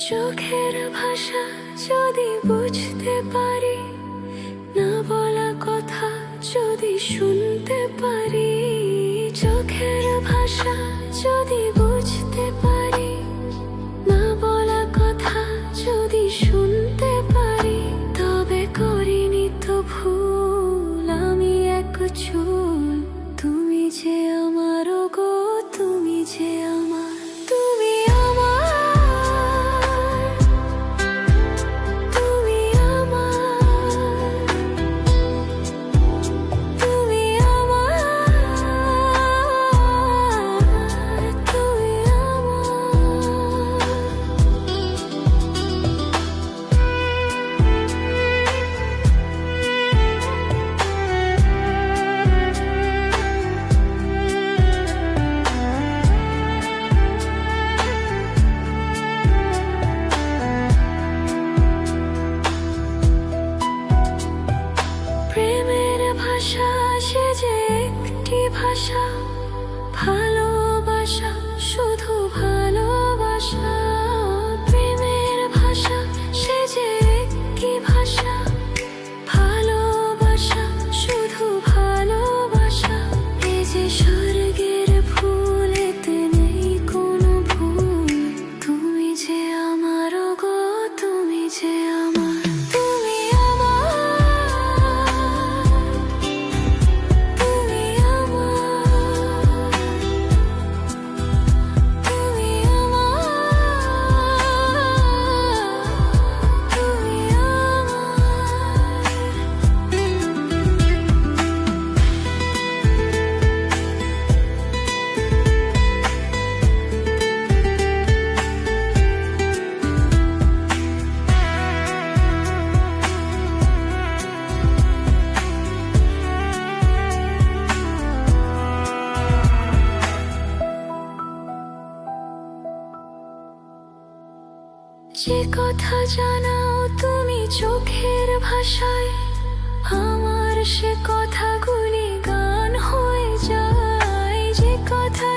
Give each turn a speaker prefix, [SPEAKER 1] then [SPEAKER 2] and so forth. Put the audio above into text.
[SPEAKER 1] চোখের ভাষা যদি বুঝতে পারি, না বলা কথা যদি শুনতে পারি, চোখের ভাষা যদি বুঝতে পারি, না বলা কথা যদি শুনতে পারি, তবে করিনি তো ভুল আমি এক চুল। তুমি যে আমার গো, তুমি যে আমার, তুমি সে যে একটি ভাষা, ভালোবাসা, শুধু ভালোবাসা। প্রেমের ভাষা সে যে একটি ভাষা, ভালোবাসা, শুধু ভালোবাসা। এই যে স্বর্গের ফুল, এতে নেই কোনো ভুল। তুমি যে আমার গো, তুমি যে আমার, যে কথা জানাও তুমি চোখের ভাষায়, আমার সে কথাগুলি গান হয়ে যায়। যে কথা